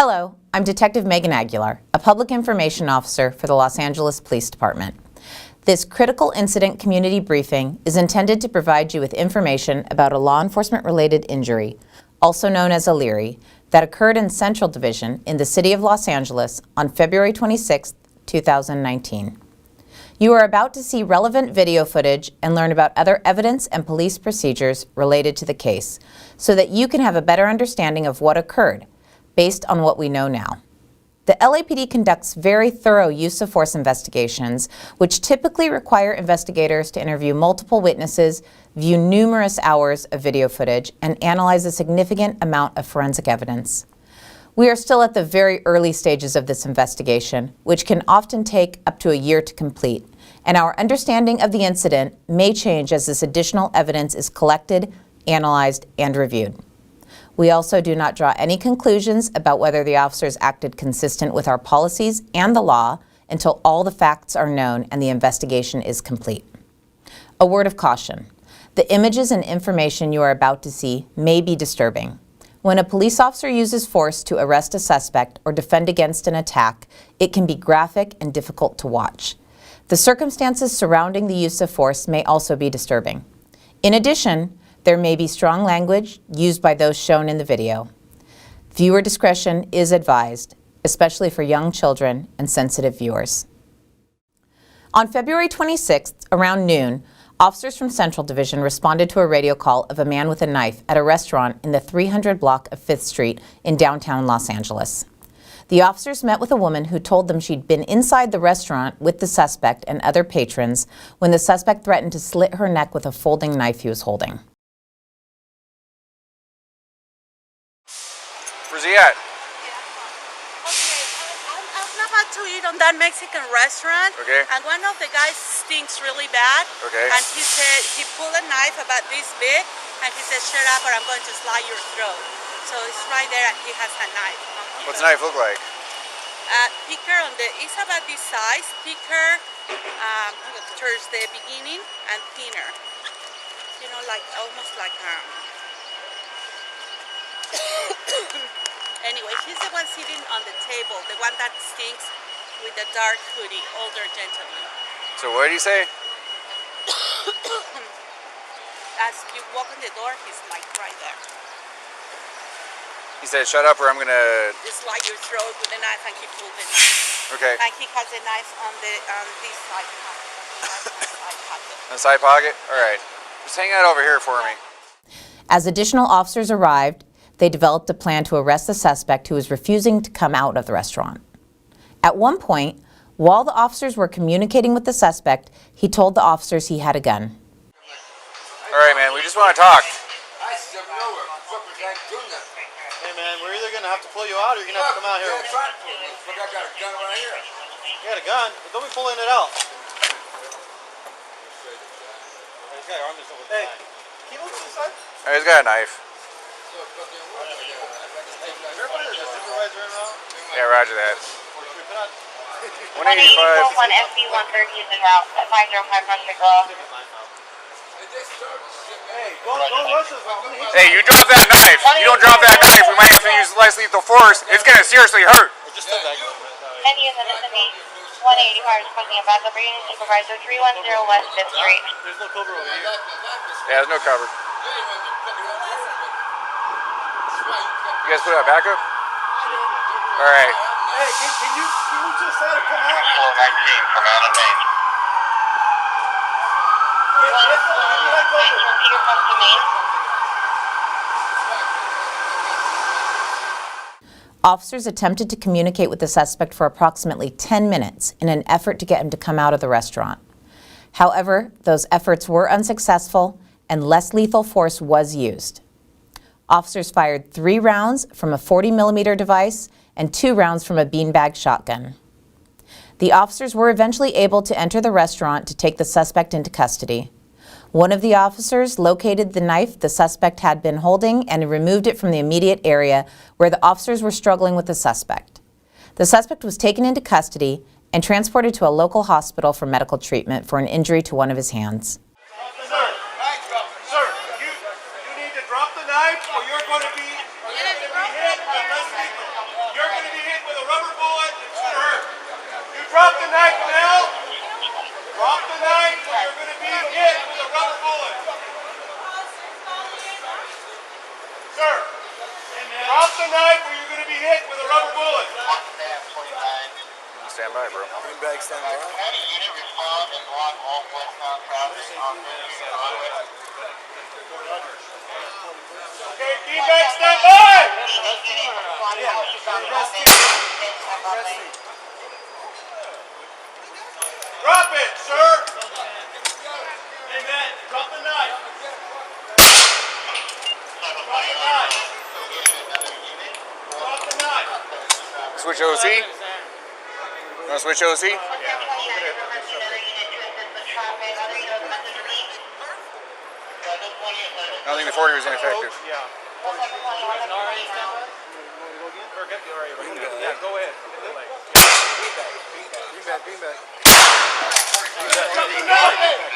Hello, I'm Detective Megan Aguilar, a public information officer for the Los Angeles Police Department. This critical incident community briefing is intended to provide you with information about a law enforcement-related injury, also known as a LERI, that occurred in Central Division in the city of Los Angeles on February 26, 2019. You are about to see relevant video footage and learn about other evidence and police procedures related to the case, so that you can have a better understanding of what occurred, based on what we know now. The LAPD conducts very thorough use of force investigations, which typically require investigators to interview multiple witnesses, view numerous hours of video footage, and analyze a significant amount of forensic evidence. We are still at the very early stages of this investigation, which can often take up to a year to complete, and our understanding of the incident may change as this additional evidence is collected, analyzed, and reviewed. We also do not draw any conclusions about whether the officers acted consistent with our policies and the law until all the facts are known and the investigation is complete. A word of caution: the images and information you are about to see may be disturbing. When a police officer uses force to arrest a suspect or defend against an attack, it can be graphic and difficult to watch. The circumstances surrounding the use of force may also be disturbing. In addition, there may be strong language used by those shown in the video. Viewer discretion is advised, especially for young children and sensitive viewers. On February 26th, around noon, officers from Central Division responded to a radio call of a man with a knife at a restaurant in the 300 block of 5th Street in downtown Los Angeles. The officers met with a woman who told them she'd been inside the restaurant with the suspect and other patrons when the suspect threatened to slit her neck with a folding knife he was holding. Where's he at? Okay, I'm about to eat on that Mexican restaurant. Okay. And one of the guys stinks really bad. Okay. And he said, he pulled a knife about this big, and he said, shut up or I'm going to slit your throat. So it's right there and he has a knife. What's the knife look like? Thicker it's about this size, thicker towards the beginning and thinner. You know, like almost like Anyway, he's the one sitting on the table, the one that stinks with the dark hoodie, older gentleman. So what did he say? As you walk in the door, he's like right there. He said, shut up or I'm gonna... Slit your throat with a knife, and he pulled the knife. Okay. And he has the knife on this side pocket. In the side pocket? All right. Just hang that over here for me. As additional officers arrived, they developed a plan to arrest the suspect who was refusing to come out of the restaurant. At one point, while the officers were communicating with the suspect, he told the officers he had a gun. All right, man, we just want to talk. Hey, man, we're either going to have to pull you out or you're going to have to come out here. I got a gun right here. You got a gun, but don't be pulling it out. This guy armed himself with a knife. Can you look to the side? Oh, he's got a knife. Yeah, roger that. 185. 181 FB130 is en route at 505 Brunswick Road. Hey, you drop that knife. You don't drop that knife, we might have to use less lethal force. It's going to seriously hurt. Any is an SME 185 requesting a backup unit. Supervisor 310 West 5th Street. There's no cover over here. Yeah, there's no cover. You guys put out backup? All right. Hey, can you move to the side or come out? 419 from Adam Main. Peter comes to Main. Officers attempted to communicate with the suspect for approximately 10 minutes in an effort to get him to come out of the restaurant. However, those efforts were unsuccessful and less lethal force was used. Officers fired 3 rounds from a 40mm device and 2 rounds from a beanbag shotgun. The officers were eventually able to enter the restaurant to take the suspect into custody. One of the officers located the knife the suspect had been holding and removed it from the immediate area where the officers were struggling with the suspect. The suspect was taken into custody and transported to a local hospital for medical treatment for an injury to one of his hands. Sir, you need to drop the knife or you're going to be hit. You're the knife or you're going to be hit with a rubber bullet. Stand by, bro. Beanbag stand by. Okay, beanbag, stand by. Drop it, sir. Amen. Drop the knife. Drop the knife. Drop the knife. Switch OC. Want to switch OC? I don't think the 40 was ineffective. Yeah. Forget the RA. Yeah, go ahead. Beanbag, beanbag. Drop the knife!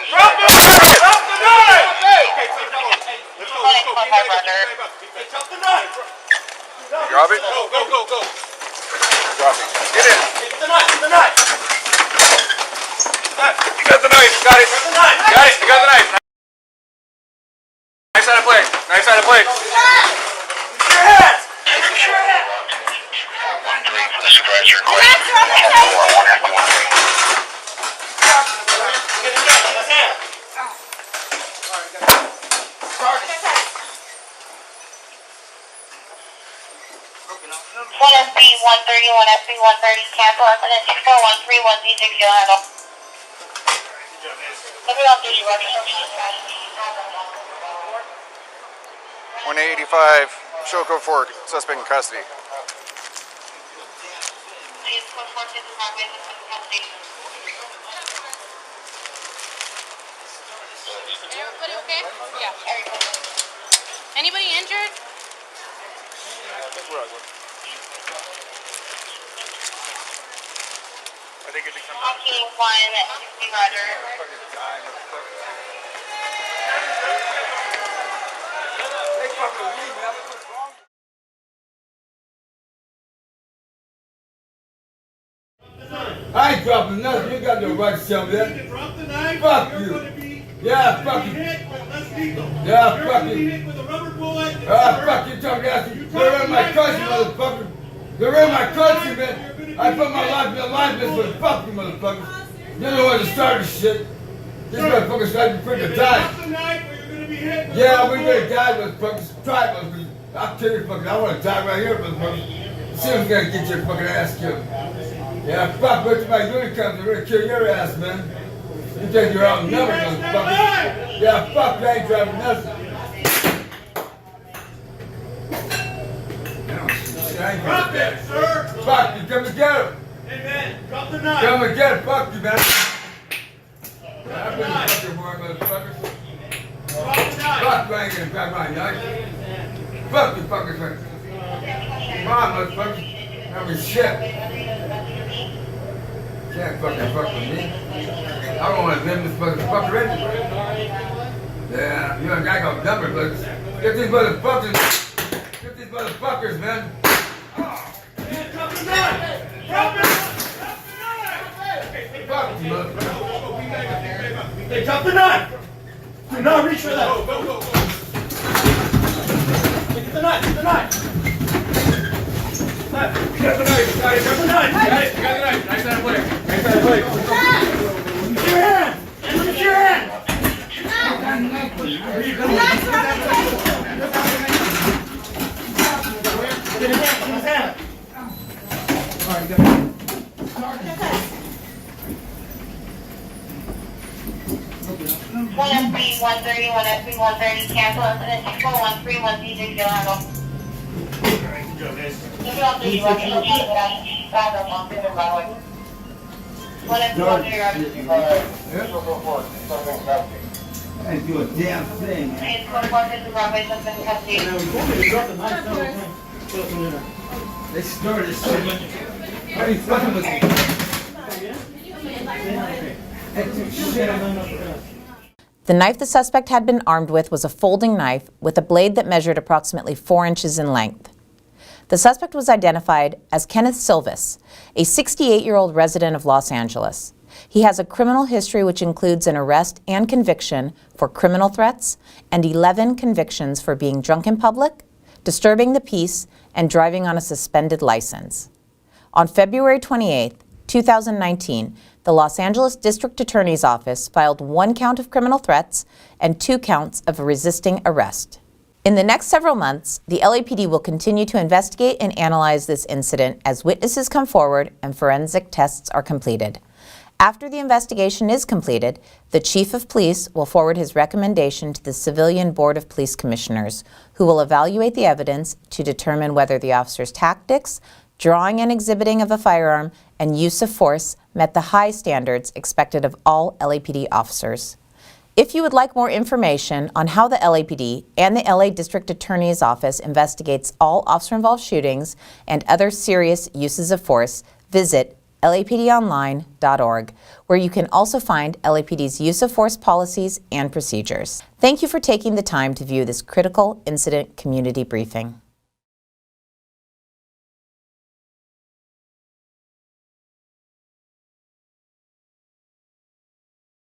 Drop it! Drop the knife! Okay, so let's go. Let's go. Hey, drop the knife! Drop it. Go, go, go, go. Drop it. Get in. Get the knife, get the knife! You got the knife. Got it. The knife! Got it. You got the knife. Nice side of play. Nice side of play. Your hands! Your hands! Get his hand, get his hand. One SB 130, one SB 130, cancel incident 6413 1Z6 handle. Let me know if you ready. 185. Show code 4. Suspect in custody. Everybody okay? Yeah. Anybody injured? I think it becomes. Okay, 160, Roger. I ain't dropping nothing. You got no right to tell me that. Drop the knife. Fuck You're you. going to be Yeah, fuck you. hit with less lethal. Yeah, You're fuck going to you. be hit with a rubber bullet. Fuck you, talking ass. They're in my country, motherfucker. They're in my country, man. I put my life in the line this for fuck you, motherfucker. You know where to start this shit. These motherfuckers trying to freaking die. Drop the knife or you're going to be hit with a Yeah, rubber we bullet. gonna die, motherfuckers. Try, motherfuckers. I'll kill you, fucking. I wanna die right here, motherfucker. See who's gonna get your fucking ass killed. Yeah, fuck, wait till my unit comes. They're gonna kill your ass, man. You think you're outnumbered, motherfucker. Yeah, fuck, I ain't driving nothing. I ain't Drop gonna- it, sir. Fuck you, come and get him. Amen. Drop the knife. Come and get him, fuck you, man. I've been fucking war, motherfuckers. Drop the knife. Fuck, I ain't gonna grab my knife. Fuck you, fuckers. Come on, motherfuckers. I mean, shit. Can't fucking fuck with me. I don't want to live this motherfucker anyway. Yeah, you ain't got no number, but get these motherfuckers. Get these motherfuckers, man. Drop the knife. Drop it. Drop the knife. Fuck you, motherfucker. Hey, drop the knife. Do not reach for that. Go, go, go, go. Get the knife. Get the knife. Get the knife. Got it. Grab the knife. Got it. Got the knife. Nice side of play. Nice side of play. Look at your hand. Look at your hand. Get his hand. Get his hand. One SB 130, one SB 130, cancel incident 6413 1Z6 handle. Let me know if you ready. One SB 130, Roger. I ain't do a damn thing, man. It's 4450 Broadway, suspect in custody. They started this shit. Why are you fucking with me? The knife the suspect had been armed with was a folding knife with a blade that measured approximately 4 inches in length. The suspect was identified as Kenneth Silvis, a 68-year-old resident of Los Angeles. He has a criminal history which includes an arrest and conviction for criminal threats and 11 convictions for being drunk in public, disturbing the peace, and driving on a suspended license. On February 28, 2019, the Los Angeles District Attorney's Office filed 1 count of criminal threats and 2 counts of resisting arrest. In the next several months, the LAPD will continue to investigate and analyze this incident as witnesses come forward and forensic tests are completed. After the investigation is completed, the Chief of Police will forward his recommendation to the Civilian Board of Police Commissioners, who will evaluate the evidence to determine whether the officer's tactics, drawing and exhibiting of a firearm, and use of force met the high standards expected of all LAPD officers. If you would like more information on how the LAPD and the LA District Attorney's Office investigates all officer-involved shootings and other serious uses of force, visit lapdonline.org, where you can also find LAPD's use of force policies and procedures. Thank you for taking the time to view this critical incident community briefing.